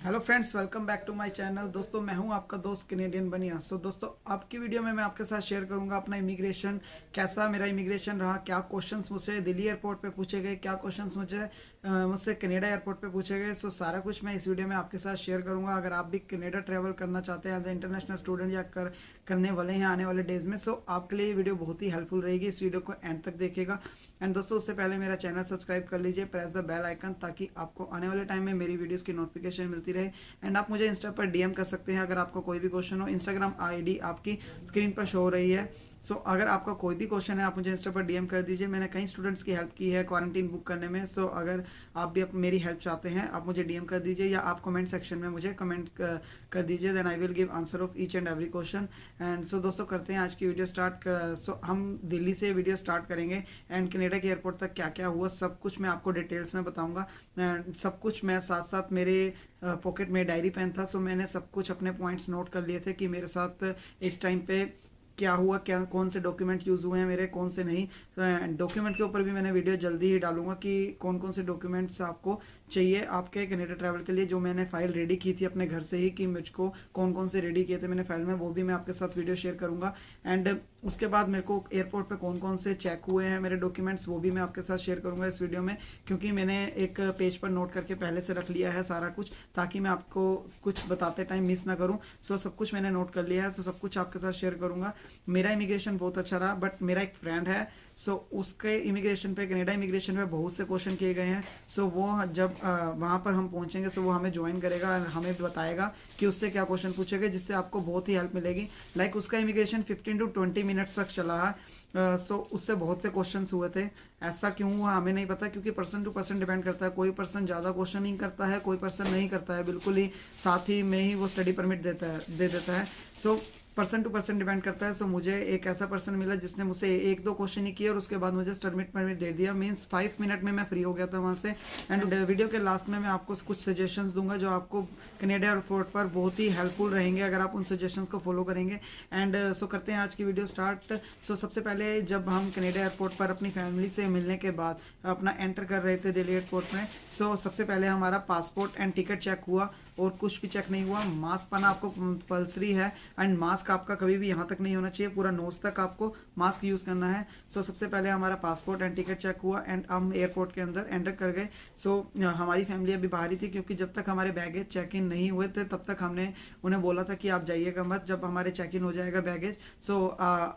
Hello friends, welcome back to my channel. दोस्तों, मैं हूं आपका दोस्त कैनेडियन बनिया। दोस्तों, आपकी वीडियो में मैं आपके साथ शेयर करूंगा अपना इमिग्रेशन, कैसा मेरा इमिग्रेशन रहा, क्या क्वेश्चंस मुझसे दिल्ली एयरपोर्ट पे पूछे गए, क्या क्वेश्चंस मुझसे कनाडा एयरपोर्ट पे पूछे गए। सारा कुछ मैं इस वीडियो में आपके साथ शेयर करूंगा। अगर आप भी कनाडा ट्रैवल करना चाहते हैं एज ए इंटरनेशनल स्टूडेंट या करने वाले हैं आने वाले डेज में, आपके लिए ये वीडियो बहुत ही हेल्पफुल रहेगी। इस वीडियो को एंड तक देखिएगा। एंड दोस्तों, उससे पहले मेरा चैनल सब्सक्राइब कर लीजिए, प्रेस द बेल आइकन, ताकि आपको आने वाले टाइम में मेरी वीडियोस की नोटिफिकेशन मिलती रहे। एंड आप मुझे इंस्टा पर डीएम कर सकते हैं अगर आपको कोई भी क्वेश्चन हो। इंस्टाग्राम आईडी आपकी स्क्रीन पर शो हो रही है। अगर आपका कोई भी क्वेश्चन है, आप मुझे इंस्टा पर डीएम कर दीजिए। मैंने कई स्टूडेंट्स की हेल्प की है क्वारंटीन बुक करने में। अगर आप भी मेरी हेल्प चाहते हैं, आप मुझे डीएम कर दीजिए या आप कमेंट सेक्शन में मुझे कमेंट कर दीजिए। Then I will give answer of each and every question. And दोस्तों, करते हैं आज की वीडियो स्टार्ट। हम दिल्ली से वीडियो स्टार्ट करेंगे एंड कनाडा के एयरपोर्ट तक क्या क्या हुआ सब कुछ मैं आपको डिटेल्स में बताऊंगा। सब कुछ मैं साथ साथ मेरे पॉकेट में डायरी पेन था, मैंने सब कुछ अपने पॉइंट्स नोट कर लिए थे कि मेरे साथ इस टाइम पे क्या हुआ, क्या कौन से डॉक्यूमेंट यूज़ हुए हैं मेरे, कौन से नहीं। डॉक्यूमेंट के ऊपर भी मैंने वीडियो जल्दी ही डालूंगा कि कौन कौन से डॉक्यूमेंट्स आपको चाहिए आपके कनाडा ट्रैवल के लिए। जो मैंने फाइल रेडी की थी अपने घर से ही कि मुझको कौन कौन से रेडी किए थे मैंने फाइल में, वो भी मैं आपके साथ वीडियो शेयर करूंगा। एंड उसके बाद मेरे को एयरपोर्ट पे कौन कौन से चेक हुए हैं मेरे डॉक्यूमेंट्स, वो भी मैं आपके साथ शेयर करूंगा इस वीडियो में, क्योंकि मैंने एक पेज पर नोट करके पहले से रख लिया है सारा कुछ, ताकि मैं आपको कुछ बताते टाइम मिस ना करूं। सब कुछ मैंने नोट कर लिया है, सब कुछ आपके साथ शेयर करूंगा। मेरा इमिग्रेशन बहुत अच्छा रहा, बट मेरा एक फ्रेंड है, उसके इमिग्रेशन पे, कनाडा इमिग्रेशन पे बहुत से क्वेश्चन किए गए हैं। वो जब वहां पर हम पहुंचेंगे, वो हमें ज्वाइन करेगा और हमें बताएगा कि उससे क्या क्वेश्चन पूछे गए, जिससे आपको बहुत ही हेल्प मिलेगी। उसका इमिग्रेशन 15 to 20 मिनट्स तक चला है। उससे बहुत से क्वेश्चंस हुए थे। ऐसा क्यों हुआ हमें नहीं पता, क्योंकि पर्सन टू पर्सन डिपेंड करता है। कोई पर्सन ज़्यादा क्वेश्चन नहीं करता है, कोई पर्सन नहीं करता है, बिल्कुल ही साथ ही में ही वो स्टडी परमिट दे देता है। पर्सन टू पर्सन डिपेंड करता है। मुझे एक ऐसा पर्सन मिला जिसने मुझसे एक दो क्वेश्चन ही किए और उसके बाद मुझे स्टडमिट परमिट दे दिया। मीन्स 5 मिनट में मैं फ्री हो गया था वहाँ से। एंड वीडियो के लास्ट में मैं आपको कुछ सजेशंस दूंगा जो आपको कनाडा एयरपोर्ट पर बहुत ही हेल्पफुल रहेंगे अगर आप उन सजेशंस को फॉलो करेंगे। एंड करते हैं आज की वीडियो स्टार्ट। सबसे पहले जब हम कनाडा एयरपोर्ट पर अपनी फैमिली से मिलने के बाद अपना एंटर कर रहे थे दिल्ली एयरपोर्ट में, सबसे पहले हमारा पासपोर्ट एंड टिकट चेक हुआ और कुछ भी चेक नहीं हुआ। मास्क पहना आपको कंपल्सरी है एंड मास्क आपका कभी भी यहाँ तक नहीं होना चाहिए, पूरा नोज तक आपको मास्क यूज करना है। सबसे पहले हमारा पासपोर्ट एंड टिकट चेक हुआ एंड हम एयरपोर्ट के अंदर एंटर कर गए। हमारी फैमिली अभी बाहर ही थी, क्योंकि जब तक हमारे बैगेज चेक इन नहीं हुए थे तब तक हमने उन्हें बोला था कि आप जाइएगा मत, जब हमारे चेक इन हो जाएगा बैगेज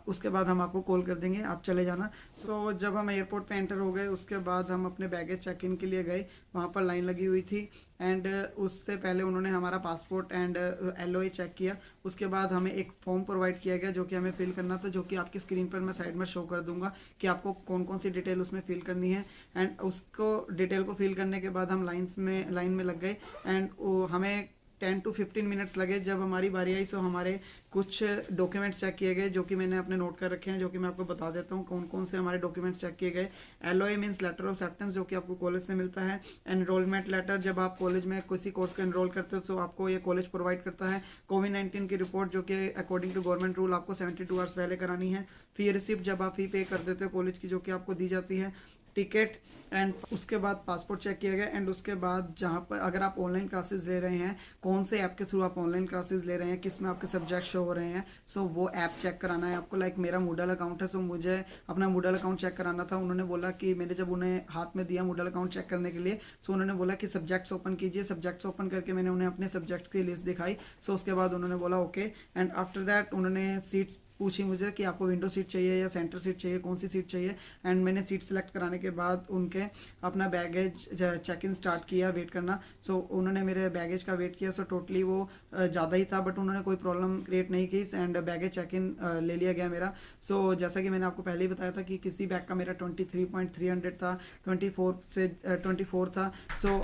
उसके बाद हम आपको कॉल कर देंगे, आप चले जाना। जब हम एयरपोर्ट पे एंटर हो गए उसके बाद हम अपने बैगेज चेक इन के लिए गए। वहाँ पर लाइन लगी हुई थी एंड उससे पहले उन्होंने हमारा पासपोर्ट एंड एलओए चेक किया। उसके बाद हमें एक फॉर्म प्रोवाइड किया गया जो कि हमें फिल करना था, जो कि आपकी स्क्रीन पर मैं साइड में शो कर दूंगा कि आपको कौन कौन सी डिटेल उसमें फिल करनी है। एंड उसको डिटेल को फिल करने के बाद हम लाइन में लग गए एंड हमें 10 to 15 मिनट्स लगे। जब हमारी बारी आई हमारे कुछ डॉक्यूमेंट्स चेक किए गए, जो कि मैंने अपने नोट कर रखे हैं, जो कि मैं आपको बता देता हूँ कौन कौन से हमारे डॉक्यूमेंट्स चेक किए गए। LOA means letter of acceptance, जो कि आपको कॉलेज से मिलता है। एनरोलमेंट लेटर, जब आप कॉलेज में किसी कोर्स को एनरोल करते हो आपको ये कॉलेज प्रोवाइड करता है। कोविड-19 की रिपोर्ट, जो कि अकॉर्डिंग टू गवर्नमेंट रूल आपको 72 आवर्स पहले करानी है। फी रिसिप्ट, जब आप फी पे कर देते हो कॉलेज की, जो कि आपको दी जाती है। टिकट एंड उसके बाद पासपोर्ट चेक किया गया। एंड उसके बाद जहाँ पर अगर आप ऑनलाइन क्लासेस ले रहे हैं, कौन से ऐप के थ्रू आप ऑनलाइन क्लासेस ले रहे हैं, किस में आपके सब्जेक्ट शो हो रहे हैं, वो ऐप चेक कराना है आपको। मेरा मूडल अकाउंट है, मुझे अपना मूडल अकाउंट चेक कराना था। उन्होंने बोला कि मैंने जब उन्हें हाथ में दिया मूडल अकाउंट चेक करने के लिए, उन्होंने बोला कि सब्जेक्ट्स ओपन कीजिए। सब्जेक्ट्स ओपन करके मैंने उन्हें अपने सब्जेक्ट्स की लिस्ट दिखाई। उसके बाद उन्होंने बोला ओके। एंड आफ्टर दैट उन्होंने सीट्स पूछी मुझे कि आपको विंडो सीट चाहिए या सेंटर सीट चाहिए, कौन सी सीट चाहिए। एंड मैंने सीट सेलेक्ट कराने के बाद उनके अपना बैगेज चेक इन स्टार्ट किया, वेट करना। उन्होंने मेरे बैगेज का वेट किया। टोटली वो ज़्यादा ही था, बट उन्होंने कोई प्रॉब्लम क्रिएट नहीं की एंड बैगेज चेक इन ले लिया गया मेरा। जैसा कि मैंने आपको पहले ही बताया था कि किसी बैग का मेरा 23,300 था, 24 था।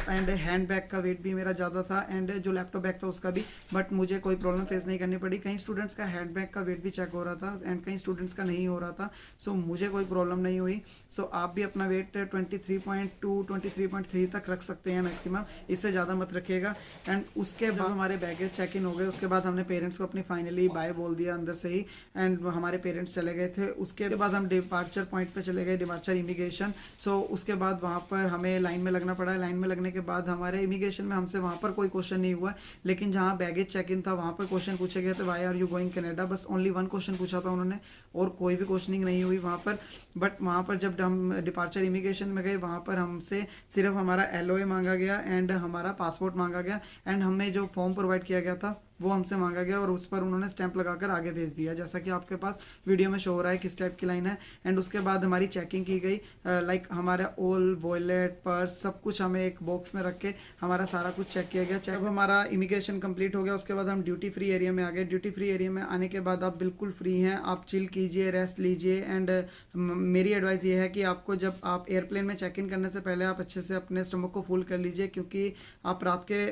एंड हैंड बैग का वेट भी मेरा ज़्यादा था एंड जो लैपटॉप बैग था उसका भी, बट मुझे कोई प्रॉब्लम फेस नहीं करनी पड़ी। कई स्टूडेंट्स का हैंड बैग का वेट भी चेक हो रहा था एंड कई स्टूडेंट्स का नहीं हो रहा था। सो मुझे कोई प्रॉब्लम नहीं हुई। सो आप भी अपना वेट 23.2 23.3 तक रख सकते हैं मैक्सिमम, इससे ज़्यादा मत रखिएगा। एंड उसके बाद हमारे बैगेज चेक इन हो गए, उसके बाद हमने पेरेंट्स को अपनी फाइनली बाय बोल दिया अंदर से ही, एंड हमारे पेरेंट्स चले गए थे। उसके बाद हम डिपार्चर पॉइंट पे चले गए, डिपार्चर इमिग्रेशन। सो उसके बाद वहाँ पर हमें लाइन में लगना पड़ा। लाइन में लगने के बाद हमारे इमिग्रेशन में हमसे वहाँ पर कोई क्वेश्चन नहीं हुआ, लेकिन जहाँ बैगेज चेक इन था वहाँ पर क्वेश्चन पूछे गए थे, why are you going Canada, बस ओनली वन क्वेश्चन पूछा था उन्होंने, और कोई भी क्वेश्चनिंग नहीं हुई वहाँ पर। बट वहाँ पर जब हम डिपार्चर इमिग्रेशन में गए, वहाँ पर हमसे सिर्फ हमारा LOA मांगा गया एंड हमारा पासपोर्ट मांगा गया, एंड हमें जो फॉर्म प्रोवाइड किया गया था वो हमसे मांगा गया, और उस पर उन्होंने स्टैंप लगाकर आगे भेज दिया, जैसा कि आपके पास वीडियो में शो हो रहा है किस टाइप की लाइन है। एंड उसके बाद हमारी चेकिंग की गई, लाइक हमारा ओल वॉलेट पर्स सब कुछ हमें एक बॉक्स में रख के हमारा सारा कुछ चेक किया गया। जब हमारा इमिग्रेशन कंप्लीट हो गया, उसके बाद हम ड्यूटी फ्री एरिया में आ गए। ड्यूटी फ्री एरिया में आने के बाद आप बिल्कुल फ्री हैं, आप चिल कीजिए, रेस्ट लीजिए। एंड मेरी एडवाइस ये है कि आपको जब आप एयरप्लेन में चेक इन करने से पहले आप अच्छे से अपने स्टमक को फुल कर लीजिए, क्योंकि आप रात के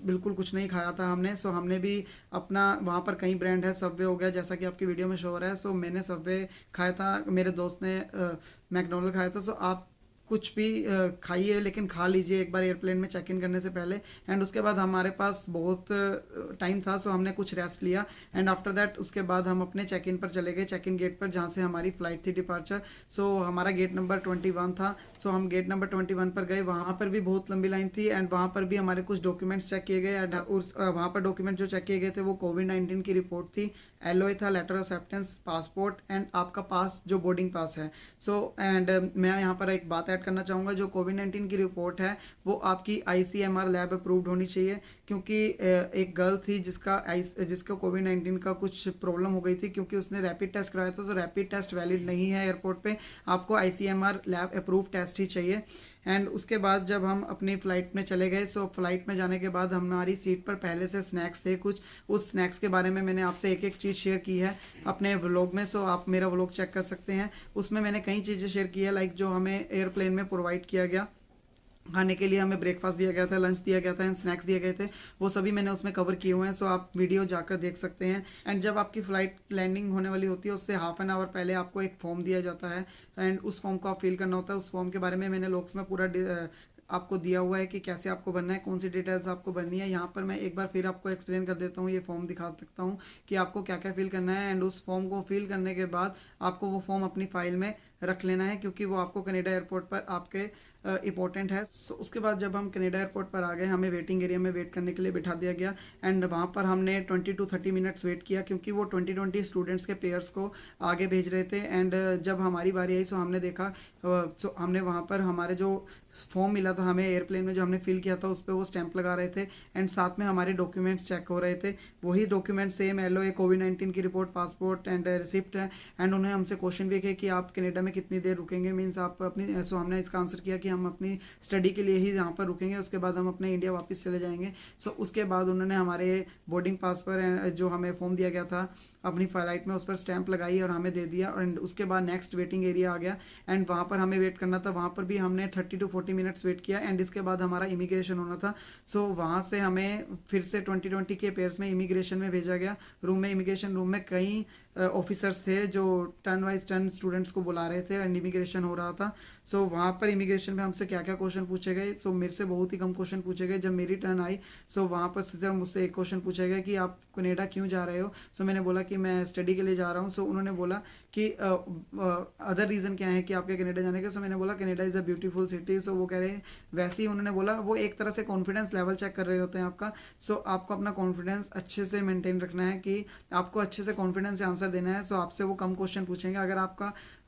बिल्कुल कुछ नहीं खाया था हमने। सो हमने भी अपना वहाँ पर कई ब्रांड है, सबवे हो गया जैसा कि आपकी वीडियो में शो हो रहा है। सो मैंने सबवे खाया था, मेरे दोस्त ने मैकडोनल्ड खाया था। सो आप कुछ भी खाइए, लेकिन खा लीजिए एक बार एयरप्लेन में चेक इन करने से पहले। एंड उसके बाद हमारे पास बहुत टाइम था, सो हमने कुछ रेस्ट लिया। एंड आफ्टर दैट उसके बाद हम अपने चेक इन पर चले गए, चेक इन गेट पर, जहाँ से हमारी फ्लाइट थी डिपार्चर। सो हमारा गेट नंबर 21 था। सो हम गेट नंबर 21 पर गए, वहाँ पर भी बहुत लंबी लाइन थी, एंड वहाँ पर भी हमारे कुछ डॉक्यूमेंट्स चेक किए गए। वहाँ पर डॉक्यूमेंट जो चेक किए गए थे वो कोविड-19 की रिपोर्ट थी, LOA था, letter of acceptance, passport and आपका पास जो बोर्डिंग पास है। सो एंड मैं यहाँ पर एक बात ऐड करना चाहूँगा, जो कोविड-19 की रिपोर्ट है वो आपकी ICMR लैब अप्रूव्ड होनी चाहिए, क्योंकि एक गर्ल थी जिसका कोविड-19 का कुछ प्रॉब्लम हो गई थी, क्योंकि उसने रैपिड टेस्ट कराया था। तो रैपिड टेस्ट वैलिड नहीं है एयरपोर्ट पे, आपको ICMR लैब अप्रूव टेस्ट ही चाहिए। एंड उसके बाद जब हम अपनी फ़्लाइट में चले गए, सो फ्लाइट में जाने के बाद हमारी सीट पर पहले से स्नैक्स थे कुछ, उस स्नैक्स के बारे में मैंने आपसे एक एक चीज़ शेयर की है अपने व्लॉग में। सो आप मेरा व्लॉग चेक कर सकते हैं, उसमें मैंने कई चीज़ें शेयर की है, लाइक जो हमें एयरप्लेन में प्रोवाइड किया गया खाने के लिए, हमें ब्रेकफास्ट दिया गया था, लंच दिया गया था एंड स्नैक्स दिए गए थे, वो सभी मैंने उसमें कवर किए हुए हैं। सो आप वीडियो जाकर देख सकते हैं। एंड जब आपकी फ़्लाइट लैंडिंग होने वाली होती है, उससे हाफ एन आवर पहले आपको एक फॉर्म दिया जाता है, एंड उस फॉर्म को आप फिल करना होता है। उस फॉर्म के बारे में मैंने लोग्स में पूरा आपको दिया हुआ है कि कैसे आपको भरना है, कौन सी डिटेल्स आपको भरनी है। यहाँ पर मैं एक बार फिर आपको एक्सप्लेन कर देता हूँ, ये फॉर्म दिखा सकता हूँ कि आपको क्या क्या फिल करना है। एंड उस फॉर्म को फिल करने के बाद आपको वो फॉर्म अपनी फाइल में रख लेना है, क्योंकि वो आपको कनाडा एयरपोर्ट पर आपके इंपॉर्टेंट है। सो उसके बाद जब हम कनाडा एयरपोर्ट पर आ गए, हमें वेटिंग एरिया में वेट करने के लिए बिठा दिया गया, एंड वहाँ पर हमने 20 to 30 मिनट्स वेट किया, क्योंकि वो 20 स्टूडेंट्स के पेयर्स को आगे भेज रहे थे। एंड जब हमारी बारी आई, सो हमने देखा, सो हमने वहाँ पर हमारे जो फॉर्म मिला था हमें एयरप्लेन में, जो हमने फिल किया था उस पर वो स्टैंप लगा रहे थे, एंड साथ में हमारे डॉक्यूमेंट्स चेक हो रहे थे, वही डॉक्यूमेंट सेम LOA, कोविड-19 की रिपोर्ट, पासपोर्ट एंड रिसिप्ट है। एंड उन्हें हमसे क्वेश्चन भी किया कि आप कनाडा में कितनी देर रुकेंगे, मीन्स आप अपनी, सो हमने इसका आंसर किया कि हम अपनी स्टडी के लिए ही यहाँ पर रुकेंगे, उसके बाद हम अपने इंडिया वापस चले जाएंगे। सो उसके बाद उन्होंने हमारे बोर्डिंग पास पर जो हमें फॉर्म दिया गया था अपनी फ्लाइट में, उस पर स्टैंप लगाई और हमें दे दिया। और उसके बाद नेक्स्ट वेटिंग एरिया आ गया, एंड वहाँ पर हमें वेट करना था, वहाँ पर भी हमने 30 to 40 मिनट्स वेट किया। एंड इसके बाद हमारा इमिग्रेशन होना था। सो वहाँ से हमें फिर से 2020 के पेयर्स में इमिग्रेशन में भेजा गया, रूम में। इमिग्रेशन रूम में कई ऑफिसर्स थे जो टर्न वाइज टर्न स्टूडेंट्स को बुला रहे थे, एंड इमिग्रेशन हो रहा था। सो वहाँ पर इमिग्रेशन में हमसे क्या क्या क्वेश्चन पूछे गए, सो मेरे से बहुत ही कम क्वेश्चन पूछे गए। जब मेरी टर्न आई, सो वहाँ पर सिर्फ मुझसे एक क्वेश्चन पूछा गया कि आप कनाडा क्यों जा रहे हो। सो मैंने बोला कि मैं स्टडी के लिए जा रहा हूँ। सो उन्होंने बोला कि अदर रीज़न क्या है कि आपके कनाडा जाने का। सो मैंने बोला Canada is a beautiful city. So वो कह रहे हैं, वैसे ही उन्होंने बोला, वो एक तरह से कॉन्फिडेंस लेवल चेक कर रहे होते हैं आपका। सो आपको अपना कॉन्फिडेंस अच्छे से मेंटेन रखना है, कि आपको अच्छे से कॉन्फिडेंस से आंसर देना है। सो आपसे वो कम क्वेश्चन पूछेंगे, अगर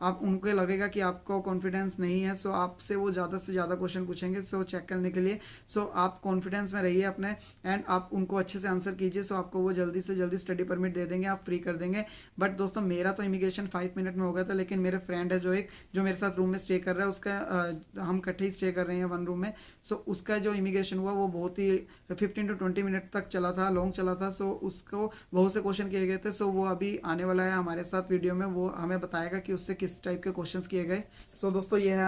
आप उनको लगेगा कि आपको कॉन्फिडेंस नहीं है, सो आपसे वो ज़्यादा से ज़्यादा क्वेश्चन पूछेंगे, सो चेक करने के लिए। सो आप कॉन्फिडेंस में रहिए अपने, एंड आप उनको अच्छे से आंसर कीजिए। सो आपको वो जल्दी से जल्दी स्टडी परमिट दे देंगे, आप फ्री कर देंगे। बट दोस्तों मेरा तो इमिग्रेशन 5 मिनट में हो गया था, लेकिन मेरे फ्रेंड है जो मेरे साथ रूम में स्टे कर रहा है, उसका हम इकट्ठे ही स्टे कर रहे हैं वन रूम में। सो उसका जो इमिग्रेशन हुआ वो बहुत ही 15 to 20 मिनट तक चला था, लॉन्ग चला था। सो उसको बहुत से क्वेश्चन किए गए थे। सो वो अभी आने वाला है हमारे साथ वीडियो में, वो हमें बताएगा कि उससे किस टाइप के क्वेश्चंस किए गए। सो दोस्तों ये है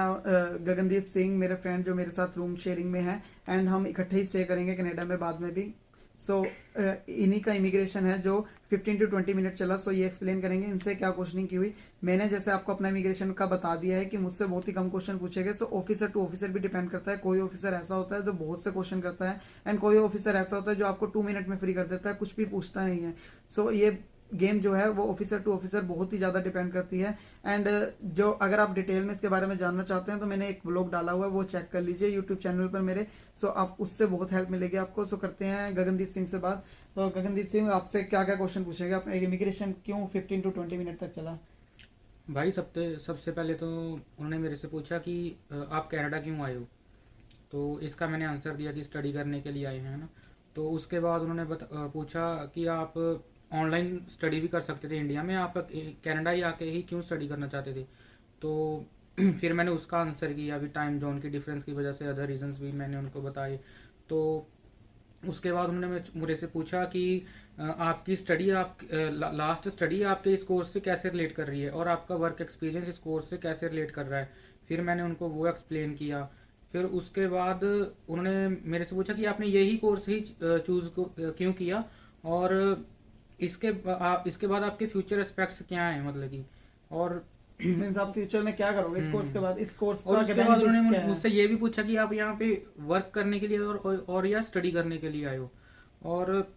गगनदीप सिंह, मेरे फ्रेंड जो मेरे साथ रूम शेयरिंग में है, एंड हम इकट्ठे ही स्टे करेंगे कनाडा में बाद में भी। सो इन्हीं का इमिग्रेशन है जो 15 to 20 मिनट चला। सो ये एक्सप्लेन करेंगे इनसे क्या क्वेश्चनिंग की हुई। मैंने जैसे आपको अपना इमिग्रेशन का बता दिया है कि मुझसे बहुत ही कम क्वेश्चन पूछे गए। सो ऑफिसर टू ऑफिसर भी डिपेंड करता है। कोई ऑफिसर ऐसा होता है जो बहुत से क्वेश्चन करता है, एंड कोई ऑफिसर ऐसा होता है जो आपको 2 मिनट में फ्री कर देता है, कुछ भी पूछता नहीं है। सो ये गेम जो है वो ऑफिसर टू ऑफिसर बहुत ही ज़्यादा डिपेंड करती है। एंड जो अगर आप डिटेल में इसके बारे में जानना चाहते हैं तो मैंने एक व्लॉग डाला हुआ है, वो चेक कर लीजिए यूट्यूब चैनल पर मेरे। सो आप उससे बहुत हेल्प मिलेगी आपको। सो करते हैं गगनदीप सिंह से बात। तो गगनदीप सिंह, आपसे क्या क्या क्वेश्चन पूछेगा? आप इमिग्रेशन क्यों 15 to 20 मिनट तक चला? भाई सबसे सबसे पहले तो उन्होंने मेरे से पूछा कि आप कनाडा क्यों आए हो। तो इसका मैंने आंसर दिया कि स्टडी करने के लिए आए हैं, है ना। तो उसके बाद उन्होंने पूछा कि आप ऑनलाइन स्टडी भी कर सकते थे इंडिया में, आप कनाडा ही आके ही क्यों स्टडी करना चाहते थे। तो फिर मैंने उसका आंसर किया, अभी टाइम जोन की डिफरेंस की वजह से अदर रीजंस भी मैंने उनको बताए। तो उसके बाद उन्होंने मुझे से पूछा कि आपकी स्टडी, आप लास्ट स्टडी आपके इस कोर्स से कैसे रिलेट कर रही है, और आपका वर्क एक्सपीरियंस इस कोर्स से कैसे रिलेट कर रहा है। फिर मैंने उनको वो एक्सप्लेन किया। फिर उसके बाद उन्होंने मेरे से पूछा कि आपने यही कोर्स ही चूज क्यों किया, और इसके बाद आपके फ्यूचर एस्पेक्ट्स क्या हैं, मतलब कि। और मीन्स आप फ्यूचर में क्या करोगे इस कोर्स के बाद? इस कोर्स और का उसके बाद बेनिफिट क्या उन्होंने है? मुझसे ये भी पूछा कि आप यहाँ पे वर्क करने के लिए और या स्टडी करने के लिए आए हो। और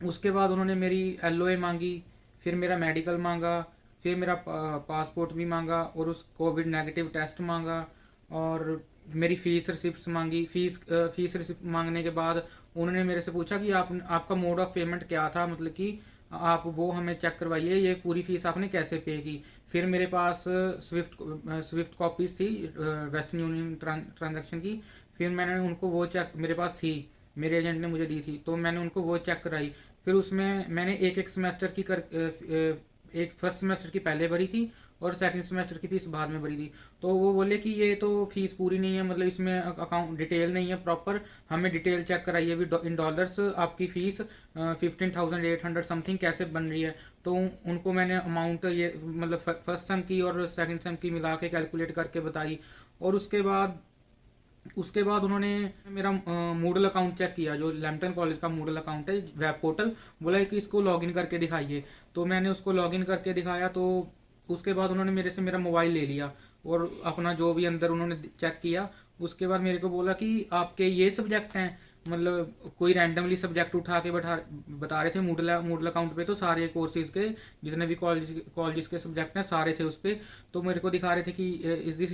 उसके बाद उन्होंने मेरी एलओए मांगी, फिर मेरा मेडिकल मांगा, फिर मेरा पासपोर्ट भी मांगा, और उस कोविड नेगेटिव टेस्ट मांगा, और मेरी फीस रिसिप्ट मांगी। फीस रिसिप्ट मांगने के बाद उन्होंने मेरे से पूछा कि आपका मोड ऑफ पेमेंट क्या था, मतलब कि आप वो हमें चेक करवाइए, ये पूरी फीस आपने कैसे पे की। फिर मेरे पास स्विफ्ट कॉपीज थी वेस्टर्न यूनियन ट्रांजैक्शन की। फिर मैंने उनको वो चेक, मेरे पास थी, मेरे एजेंट ने मुझे दी थी, तो मैंने उनको वो चेक कराई। फिर उसमें मैंने एक एक सेमेस्टर की एक फर्स्ट सेमेस्टर की पहले भरी थी, और सेकंड सेमेस्टर की फीस बाद में भरी थी। तो वो बोले कि ये तो फीस पूरी नहीं है, मतलब इसमें अकाउंट डिटेल नहीं है प्रॉपर, हमें डिटेल चेक कराइए भी इन डॉलर्स, आपकी फीस 15,800 समथिंग कैसे बन रही है। तो उनको मैंने अमाउंट ये मतलब फर्स्ट सेम की और सेकंड सेम की मिला के कैलकुलेट करके बताई। और उसके बाद उन्होंने मेरा मूडल अकाउंट चेक किया, जो लैम्पटन कॉलेज का मूडल अकाउंट है, वेब पोर्टल। बोला कि इसको लॉगिन करके दिखाइए। तो मैंने उसको लॉगिन करके दिखाया। तो उसके बाद उन्होंने मेरे से मेरा मोबाइल ले लिया और अपना जो भी अंदर उन्होंने चेक किया। उसके बाद मेरे को बोला कि आपके ये सब्जेक्ट हैं, मतलब कोई रैंडमली सब्जेक्ट उठा के बता रहे थे मूडल अकाउंट पे। तो सारे कोर्सेज के जितने भी कॉलेज के सब्जेक्ट हैं सारे थे उस पे। तो मेरे को दिखा रहे थे कि is this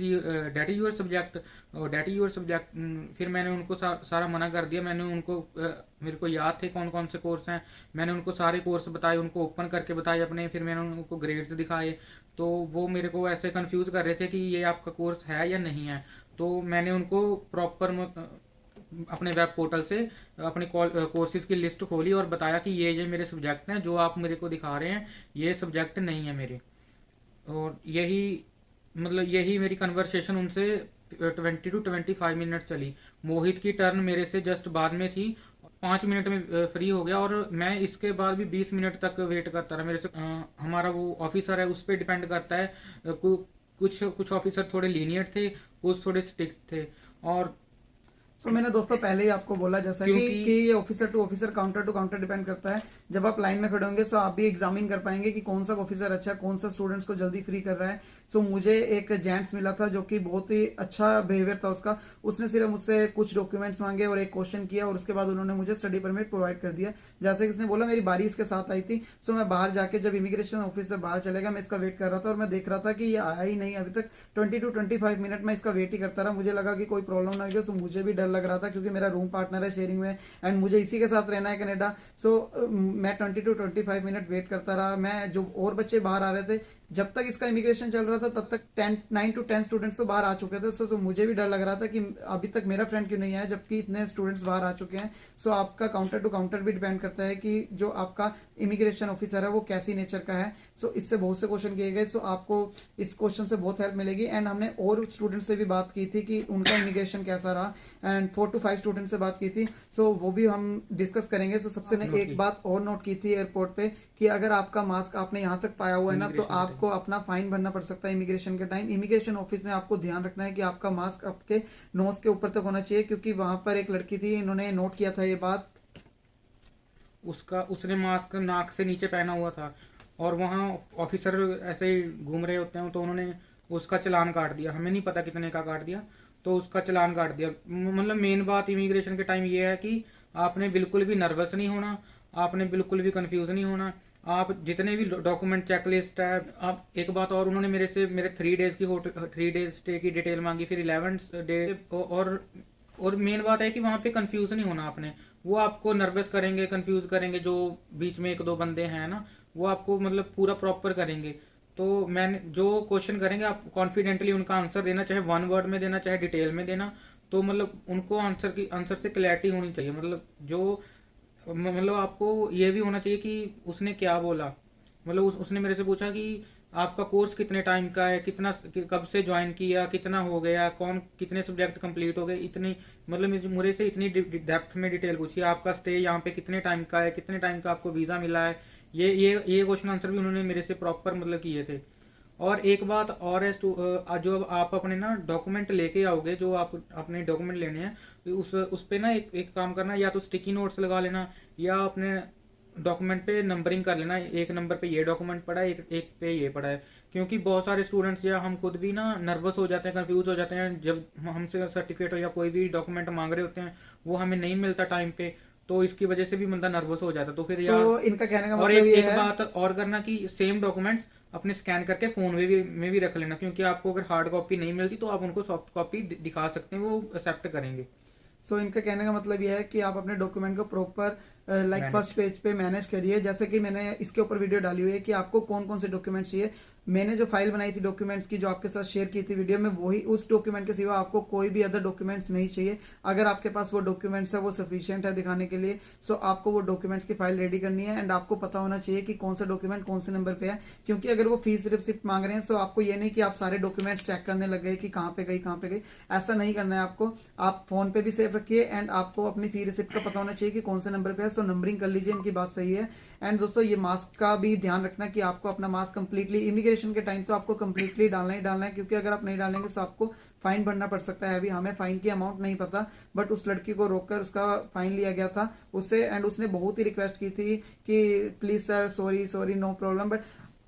date is your subject, date is your subject. फिर मैंने उनको सारा मना कर दिया। मैंने उनको मेरे को याद थे कौन कौन से कोर्स हैं, मैंने उनको सारे कोर्स बताए, उनको ओपन करके बताए अपने। फिर मैंने उनको ग्रेड्स दिखाए। तो वो मेरे को ऐसे कंफ्यूज कर रहे थे कि ये आपका कोर्स है या नहीं है। तो मैंने उनको प्रॉपर अपने वेब पोर्टल से अपने कोर्सेज की लिस्ट खोली और बताया कि ये मेरे सब्जेक्ट हैं, जो आप मेरे को दिखा रहे हैं ये सब्जेक्ट नहीं है मेरे। और यही मेरी कन्वर्सेशन उनसे 20 to 25 मिनट चली। मोहित की टर्न मेरे से जस्ट बाद में थी, 5 मिनट में फ्री हो गया। और मैं इसके बाद भी 20 मिनट तक वेट करता रहा। मेरे से हमारा वो ऑफिसर है, उस पर डिपेंड करता है। कुछ ऑफिसर थोड़े लीनियंट थे, कुछ थोड़े स्ट्रिक्ट थे। और मैंने दोस्तों पहले ही आपको बोला जैसा कि ये officer to officer, counter to counter depend करता है। जब आप लाइन में खड़े होंगे तो आप भी एग्जामिन कर पाएंगे कि कौन सा ऑफिसर अच्छा है, कौन सा स्टूडेंट्स को जल्दी फ्री कर रहा है। मुझे एक जेंट्स मिला था जो कि बहुत ही अच्छा बिहेवियर था उसका। उसने सिर्फ मुझसे कुछ डॉक्यूमेंट्स मांगे और एक क्वेश्चन किया, और उसके बाद उन्होंने मुझे स्टडी परमिट प्रोवाइड कर दिया। जैसे कि इसने बोला मेरी बारी इसके साथ आई थी। मैं बाहर जाके जब इमिग्रेशन ऑफिस से बाहर चलेगा मैं इसका वेट कर रहा था, और मैं देख रहा था कि ये आया ही नहीं अभी तक। 20 to 25 मिनट में इसका वेट ही करता रहा। मुझे लगा कि कोई प्रॉब्लम ना होगी। मुझे भी डर लग रहा था क्योंकि मेरा रूम पार्टनर है शेयरिंग में, एंड मुझे इसी के साथ रहना है कनाडा। मैं 20 to 25 मिनट वेट करता रहा। मैं जो और बच्चे बाहर आ रहे थे, जब तक इसका इमिग्रेशन चल रहा था तब तक 9 to 10 स्टूडेंट्स तो बाहर आ चुके थे। मुझे भी डर लग रहा था कि अभी तक मेरा फ्रेंड क्यों नहीं आया जबकि इतने स्टूडेंट्स बाहर आ चुके हैं। आपका काउंटर टू काउंटर भी डिपेंड करता है कि जो आपका इमिग्रेशन ऑफिसर है वो कैसी नेचर का है। इससे बहुत से क्वेश्चन किए गए। आपको इस क्वेश्चन से बहुत हेल्प मिलेगी। एंड हमने और स्टूडेंट से भी बात की थी कि उनका इमिग्रेशन कैसा रहा, एंड 4 to 5 स्टूडेंट से बात की थी। वो भी हम डिस्कस करेंगे। सबसे ने एक बात और नोट की थी एयरपोर्ट पे कि अगर आपका मास्क आपने यहाँ तक पाया हुआ है ना, तो आपको अपना फाइन भरना पड़ सकता है इमिग्रेशन के टाइम। इमिग्रेशन ऑफिस में आपको ध्यान रखना है कि आपका मास्क आपके नोज के ऊपर तक होना चाहिए, क्योंकि वहां पर एक लड़की थी, इन्होंने नोट किया था ये बात उसने मास्क नाक से नीचे पहना हुआ था, और वहाँ ऑफिसर ऐसे ही घूम रहे होते हैं, तो उन्होंने उसका चालान काट दिया। हमें नहीं पता कितने का काट दिया, तो उसका चालान काट दिया। मतलब मेन बात इमिग्रेशन के टाइम ये है कि आपने बिल्कुल भी नर्वस नहीं होना, आपने बिल्कुल भी कंफ्यूज नहीं होना। आप जितने भी डॉक्यूमेंट चेकलिस्ट है, आप एक बात और, उन्होंने मेरे से मेरे 3 डेज की 3 डेज स्टे की डिटेल मांगी, फिर 11th डे। और मेन बात है कि वहां पे कंफ्यूज नहीं होना आपने। वो आपको नर्वस करेंगे, कंफ्यूज करेंगे, जो बीच में 1-2 बंदे हैं ना, वो आपको मतलब पूरा प्रॉपर करेंगे। तो मैंने जो क्वेश्चन करेंगे आप कॉन्फिडेंटली उनका आंसर देना, चाहे 1 वर्ड में देना, चाहे डिटेल में देना। तो मतलब उनको आंसर से क्लैरिटी होनी चाहिए। मतलब आपको ये भी होना चाहिए कि उसने क्या बोला। मतलब उसने मेरे से पूछा कि आपका कोर्स कितने टाइम का है, कब से ज्वाइन किया, कितना हो गया, कितने सब्जेक्ट कंप्लीट हो गए, इतनी मतलब मुझे से इतनी डेप्थ में डिटेल पूछी। आपका स्टे यहाँ पे कितने टाइम का है, कितने टाइम का आपको वीजा मिला है। ये क्वेश्चन आंसर भी उन्होंने मेरे से प्रॉपर मतलब किए थे। और एक बात और है, जो अब आप अपने ना डॉक्यूमेंट लेके आओगे, जो आप अपने डॉक्यूमेंट लेने हैं, तो उस पे ना एक काम करना, या तो स्टिकी नोट्स लगा लेना, या अपने डॉक्यूमेंट पे नंबरिंग कर लेना। एक नंबर पे ये डॉक्यूमेंट पड़ा है, एक पे ये पड़ा है। क्योंकि बहुत सारे स्टूडेंट्स या हम खुद भी ना नर्वस हो जाते हैं, कंफ्यूज हो जाते हैं, जब हमसे सर्टिफिकेट या कोई भी डॉक्यूमेंट मांग रहे होते हैं, वो हमें नहीं मिलता टाइम पे, तो इसकी वजह से भी बंदा नर्वस हो जाता है। तो फिर इनका कहने का और मतलब ये एक है। बात और करना कि सेम डॉक्यूमेंट्स अपने स्कैन करके फोन में भी रख लेना, क्योंकि आपको अगर हार्ड कॉपी नहीं मिलती तो आप उनको सॉफ्ट कॉपी दिखा सकते हैं, वो एक्सेप्ट करेंगे। इनका कहने का मतलब यह है कि आप अपने डॉक्यूमेंट को proper like manage. First page पे मैनेज करिए। जैसे कि मैंने इसके ऊपर वीडियो डाली हुई है कि आपको कौन कौन से डॉक्यूमेंट चाहिए। मैंने जो फाइल बनाई थी डॉक्यूमेंट्स की, जो आपके साथ शेयर की थी वीडियो में, वही उस डॉक्यूमेंट के सिवा आपको कोई भी अदर डॉक्यूमेंट्स नहीं चाहिए। अगर आपके पास वो डॉक्यूमेंट्स है, वो सफिशियंट है दिखाने के लिए, सो आपको वो डॉक्यूमेंट्स की फाइल रेडी करनी है। एंड आपको पता होना चाहिए कि कौन सा डॉक्यूमेंट कौन से नंबर पे है। क्योंकि अगर वो फीस रिसिप्ट मांग रहे हैं, सो आपको ये नहीं कि आप सारे डॉक्यूमेंट्स चेक करने लग गए कि कहाँ पे गई कहाँ पे गई। ऐसा नहीं करना है आपको। आप फोन पे भी सेव रखिए, एंड आपको अपनी फी रिसिप्ट का पता होना चाहिए कि कौन से नंबर पे है। सो नंबरिंग कर लीजिए, इनकी बात सही है। एंड दोस्तों, ये मास्क का भी ध्यान रखना कि आपको अपना मास्क कंप्लीटली इमिग्रेशन के टाइम तो आपको कंप्लीटली डालना ही डालना है, क्योंकि अगर आप नहीं डालेंगे तो आपको फाइन भरना पड़ सकता है। अभी हमें फाइन की अमाउंट नहीं पता, बट उस लड़की को रोककर उसका फाइन लिया गया था उससे। एंड उसने बहुत ही रिक्वेस्ट की थी कि please sir, sorry sorry, no problem, but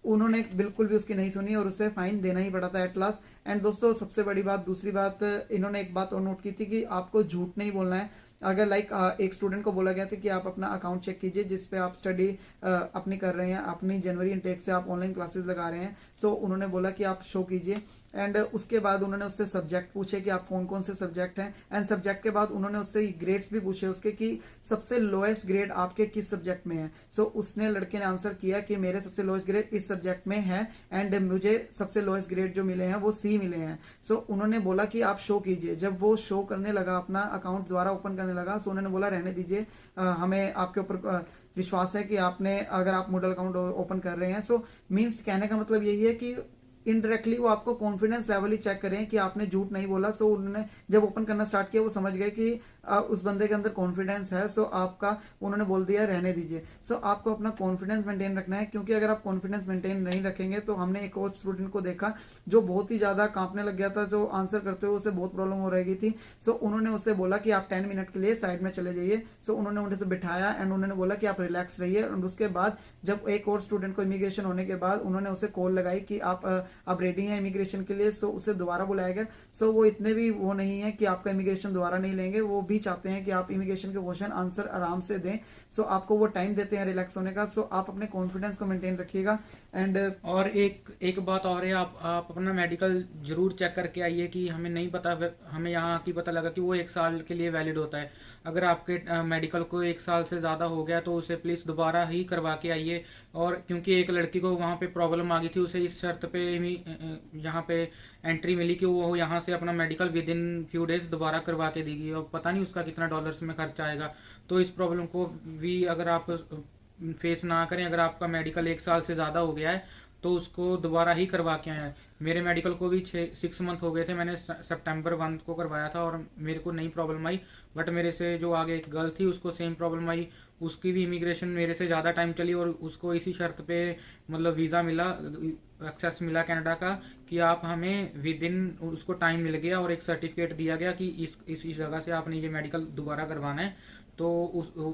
उन्होंने बिल्कुल भी उसकी नहीं सुनी और उसे फाइन देना ही पड़ा था एट लास्ट। एंड दोस्तों, सबसे बड़ी बात, दूसरी बात, इन्होंने एक बात और नोट की थी कि आपको झूठ नहीं बोलना है। अगर एक स्टूडेंट को बोला गया था कि आप अपना अकाउंट चेक कीजिए जिसपे आप स्टडी अपनी कर रहे हैं, अपनी जनवरी इनटेक से आप ऑनलाइन क्लासेस लगा रहे हैं। सो उन्होंने बोला कि आप शो कीजिए। एंड उसके बाद उन्होंने उससे सब्जेक्ट पूछे कि आप कौन कौन से सब्जेक्ट हैं। एंड सब्जेक्ट के बाद उन्होंने उससे ग्रेड्स भी पूछे उसके कि सबसे लोएस्ट ग्रेड आपके किस सब्जेक्ट में है। सो उसने, लड़के ने आंसर किया कि मेरे सबसे लोएस्ट ग्रेड इस सब्जेक्ट में है, एंड मुझे सबसे लोएस्ट ग्रेड जो मिले हैं वो सी मिले हैं। सो उन्होंने बोला कि आप शो कीजिए। जब वो शो करने लगा, अपना अकाउंट दोबारा ओपन करने लगा, सो उन्होंने बोला रहने दीजिए, हमें आपके ऊपर विश्वास है कि आपने, अगर आप मूडल अकाउंट ओपन कर रहे हैं। सो मीन्स कहने का मतलब यही है कि इनडायरेक्टली वो आपको कॉन्फिडेंस लेवल ही चेक करें कि आपने झूठ नहीं बोला। सो उन्होंने जब ओपन करना स्टार्ट किया, वो समझ गए कि उस बंदे के अंदर कॉन्फिडेंस है। सो आपका, उन्होंने बोल दिया रहने दीजिए। सो आपको अपना कॉन्फिडेंस मेंटेन रखना है, क्योंकि अगर आप कॉन्फिडेंस मेंटेन नहीं रखेंगे, तो हमने एक और स्टूडेंट को देखा जो बहुत ही ज्यादा कांपने लग गया था, जो आंसर करते हुए उसे बहुत प्रॉब्लम हो रही थी। सो उन्होंने उससे बोला कि आप 10 मिनट के लिए साइड में चले जाइए। सो उन्होंने उन्हें से बिठाया एंड उन्होंने बोला कि आप रिलैक्स रहिए। और उसके बाद जब एक और स्टूडेंट को इमिग्रेशन होने के बाद उन्होंने उसे कॉल लगाई कि आप रेडी हैं इमिग्रेशन के लिए। सो उसे दोबारा बुलाया गया। सो वो इतने भी वो नहीं है कि आपका इमिग्रेशन दोबारा नहीं लेंगे, वो भी चाहते हैं कि आप इमिग्रेशन के क्वेश्चन आंसर आराम से दें। सो आपको वो टाइम देते हैं रिलैक्स होने का। सो आप अपने कॉन्फिडेंस को मेंटेन रखिएगा। एंड और एक बात और है, आप अपना मेडिकल जरूर चेक करके आइए कि हमें नहीं पता, हमें यहाँ की पता लगा कि वो 1 साल के लिए वैलिड होता है। अगर आपके मेडिकल को 1 साल से ज़्यादा हो गया तो उसे प्लीज़ दोबारा ही करवा के आइए। और क्योंकि एक लड़की को वहाँ पे प्रॉब्लम आ गई थी, उसे इस शर्त पे यहाँ पे एंट्री मिली कि वो यहाँ से अपना medical with in few days दोबारा करवा के देगी, और पता नहीं उसका कितना डॉलर्स में खर्चा आएगा। तो इस प्रॉब्लम को भी अगर आप फेस ना करें, अगर आपका मेडिकल 1 साल से ज़्यादा हो गया है तो उसको दोबारा ही करवा के आए। मेरे मेडिकल को भी 6 मंथ हो गए थे, मैंने सितंबर 1 को करवाया था और मेरे को नई प्रॉब्लम आई। बट मेरे से जो आगे एक गर्ल थी उसको सेम प्रॉब्लम आई, उसकी भी इमिग्रेशन मेरे से ज़्यादा टाइम चली और उसको इसी शर्त पे मतलब वीज़ा मिला, एक्सेस मिला कनाडा का, कि आप हमें विद इन, उसको टाइम मिल गया और एक सर्टिफिकेट दिया गया कि इस जगह से आपने ये मेडिकल दोबारा करवाना है। तो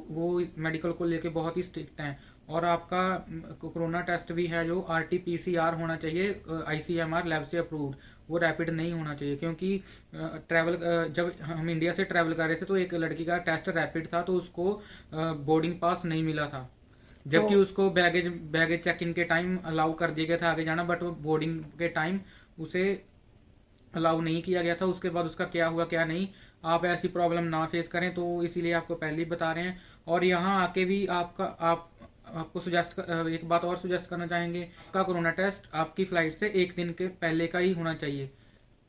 वो मेडिकल को लेके बहुत ही स्ट्रिक्ट हैं। और आपका कोरोना टेस्ट भी है जो RT-PCR होना चाहिए, ICMR लैब से अप्रूव्ड, वो रैपिड नहीं होना चाहिए। क्योंकि ट्रैवल जब हम इंडिया से ट्रैवल कर रहे थे तो एक लड़की का टेस्ट रैपिड था, तो उसको बोर्डिंग पास नहीं मिला था, जबकि उसको बैगेज चेक इन के टाइम अलाउ कर दिया गया था आगे जाना, बट वो बोर्डिंग के टाइम उसे अलाउ नहीं किया गया था। उसके बाद उसका क्या हुआ क्या नहीं, आप ऐसी प्रॉब्लम ना फेस करें, तो इसीलिए आपको पहले ही बता रहे हैं। और यहाँ आके भी आपको एक बात और सजेस्ट करना चाहेंगे, आपका कोरोना टेस्ट आपकी फ्लाइट से एक दिन के पहले का ही होना चाहिए।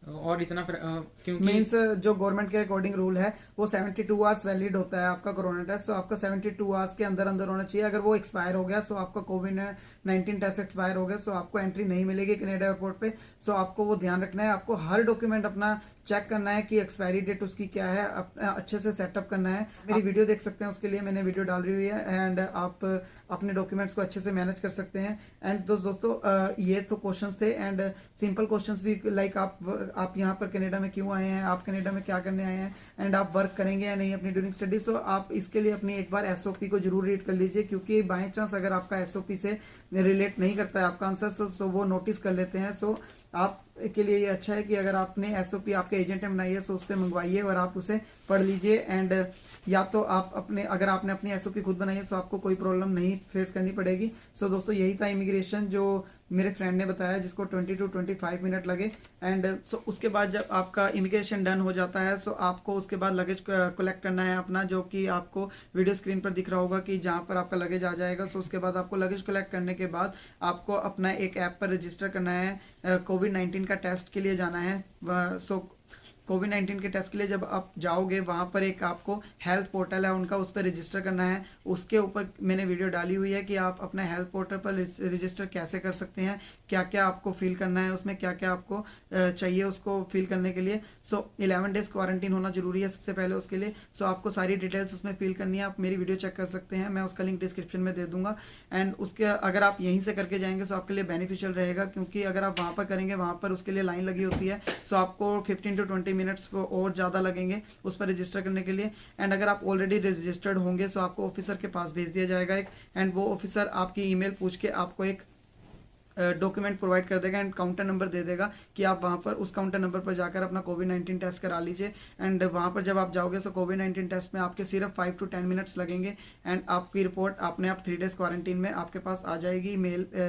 और इतना क्योंकि मीन्स जो गवर्नमेंट के अकॉर्डिंग रूल है वो 72 आवर्स वैलिड होता है आपका कोरोना टेस्ट, तो आपका 72 आवर्स के अंदर अंदर होना चाहिए। अगर वो एक्सपायर हो गया, सो आपका कोविड-19 टेस्ट एक्सपायर हो गया, सो आपको एंट्री नहीं मिलेगी कनाडा एयरपोर्ट पे। सो आपको वो ध्यान रखना है, आपको हर डॉक्यूमेंट अपना चेक करना है कि एक्सपायरी डेट उसकी क्या है, अच्छे से सेटअप करना है। मेरी वीडियो देख सकते हैं, उसके लिए मैंने वीडियो डाल रही हुई है, एंड आप अपने डॉक्यूमेंट्स को अच्छे से मैनेज कर सकते हैं। एंड दोस्तों ये तो क्वेश्चंस थे, एंड सिंपल क्वेश्चंस भी, लाइक आप यहाँ पर कनाडा में क्यों आए हैं, आप कनाडा में क्या करने आए हैं, एंड आप वर्क करेंगे या नहीं अपनी ड्यूरिंग स्टडी। सो आप इसके लिए अपनी एक बार SOP को जरूर रीड कर लीजिए, क्योंकि बाई चांस अगर आपका SOP से रिलेट नहीं करता है आपका आंसर, सो वो नोटिस कर लेते हैं। सो आप के लिए ये अच्छा है कि अगर आपने SOP आपके एजेंट ने बनाई है, सो उससे मंगवाइए और आप उसे पढ़ लीजिए। एंड या तो आप अगर आपने अपनी SOP खुद बनाई है तो आपको कोई प्रॉब्लम नहीं फेस करनी पड़ेगी। सो दोस्तों यही था इमिग्रेशन जो मेरे फ्रेंड ने बताया, जिसको 20 to 25 मिनट लगे। एंड सो उसके बाद जब आपका इमिग्रेशन डन हो जाता है, सो आपको उसके बाद लगेज कलेक्ट करना है अपना, जो कि आपको वीडियो स्क्रीन पर दिख रहा होगा कि जहां पर आपका लगेज आ जाएगा। सो उसके बाद आपको लगेज कलेक्ट करने के बाद आपको अपना एक ऐप पर रजिस्टर करना है, कोविड-19 का टेस्ट के लिए जाना है। सो कोविड-19 के टेस्ट के लिए जब आप जाओगे, वहां पर एक आपको हेल्थ पोर्टल है उनका, उस पर रजिस्टर करना है। उसके ऊपर मैंने वीडियो डाली हुई है कि आप अपना हेल्थ पोर्टल पर रजिस्टर कैसे कर सकते हैं, क्या क्या आपको फिल करना है, उसमें क्या क्या आपको चाहिए उसको फिल करने के लिए। सो 11 डेज क्वारंटीन होना जरूरी है सबसे पहले उसके लिए। सो आपको सारी डिटेल्स उसमें फिल करनी है, आप मेरी वीडियो चेक कर सकते हैं, मैं उसका लिंक डिस्क्रिप्शन में दे दूंगा। एंड उसके अगर आप यहीं से करके जाएंगे तो आपके लिए बेनिफिशियल रहेगा, क्योंकि अगर आप वहां पर करेंगे, वहां पर उसके लिए लाइन लगी होती है। सो आपको 15 to 20 मिनट्स और ज्यादा लगेंगे उस पर रजिस्टर करने के लिए। एंड अगर आप ऑलरेडी रजिस्टर्ड होंगे, सो आपको ऑफिसर के पास भेज दिया जाएगा एक, एंड वो ऑफिसर आपकी ईमेल पूछ के आपको एक डॉक्यूमेंट प्रोवाइड कर देगा एंड काउंटर नंबर दे देगा कि आप वहां पर उस काउंटर नंबर पर जाकर अपना कोविड-19 टेस्ट करा लीजिए। एंड वहां पर जब आप जाओगे, तो कोविड-19 टेस्ट में आपके सिर्फ 5 to 10 मिनट्स लगेंगे, एंड आपकी रिपोर्ट अपने आप 3 डेज क्वारंटीन में आपके पास आ जाएगी,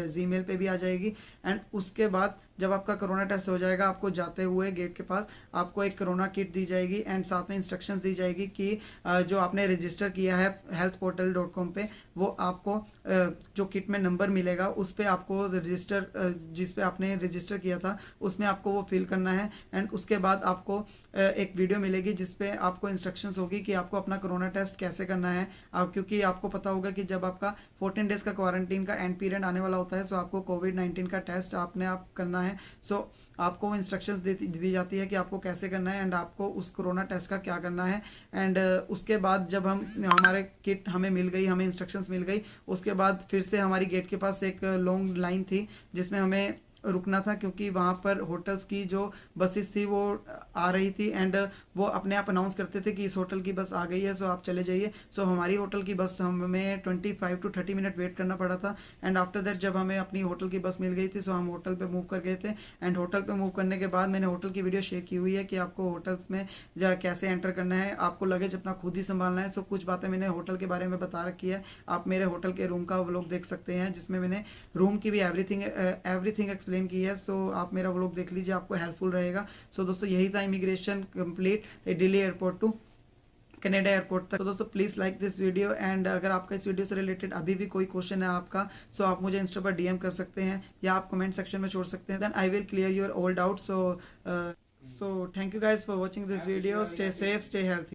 जीमेल पे भी आ जाएगी। एंड उसके बाद जब आपका कोरोना टेस्ट हो जाएगा, आपको जाते हुए गेट के पास आपको एक कोरोना किट दी जाएगी, एंड साथ में इंस्ट्रक्शंस दी जाएगी कि जो आपने रजिस्टर किया है healthportal.com पे, वो आपको जो किट में नंबर मिलेगा उस पे आपको जिस पे आपने रजिस्टर किया था उसमें आपको वो फिल करना है। एंड उसके बाद आपको एक वीडियो मिलेगी जिसपे आपको इंस्ट्रक्शंस होगी कि आपको अपना कोरोना टेस्ट कैसे करना है। क्योंकि आपको पता होगा कि जब आपका 14 डेज का क्वारंटीन का एंड पीरियड आने वाला होता है, सो आपको कोविड-19 का टेस्ट आपने आप करना है। सो आपको वो इंस्ट्रक्शंस दी जाती है कि आपको कैसे करना है, एंड आपको उस कोरोना टेस्ट का क्या करना है। एंड उसके बाद जब हमारे किट हमें मिल गई, हमें इंस्ट्रक्शंस मिल गई, उसके बाद फिर से हमारी गेट के पास एक लॉन्ग लाइन थी जिसमें हमें रुकना था, क्योंकि वहां पर होटल्स की जो बसेस थी वो आ रही थी, एंड वो अपने आप अनाउंस करते थे कि इस होटल की बस आ गई है, सो आप चले जाइए। सो हमारी होटल की बस हमें 25 to 30 मिनट वेट करना पड़ा था। एंड आफ्टर दैट जब हमें अपनी होटल की बस मिल गई थी, सो हम होटल पे मूव कर गए थे। एंड होटल पे मूव करने के बाद मैंने होटल की वीडियो शेयर की हुई है कि आपको होटल्स में कैसे एंटर करना है, आपको लगेज अपना खुद ही संभालना है। सो कुछ बातें मैंने होटल के बारे में बता रखी है, आप मेरे होटल के रूम का व्लॉग देख सकते हैं, जिसमें मैंने रूम की भी एवरीथिंग एक्सप्लेन की है। सो आप मेरा व्लॉग देख लीजिए, आपको हेल्पफुल रहेगा। सो दोस्तों यही था immigration complete Delhi airport to Canada airport तक। तो दोस्तों please like this video, and अगर आपका इस वीडियो से रिलेटेड अभी भी कोई क्वेश्चन है आपका, सो आप मुझे इंस्टा पर DM कर सकते हैं या आप कमेंट सेक्शन में छोड़ सकते हैं, then I will clear your all doubt. So thank you guys for watching this video, stay safe, stay healthy.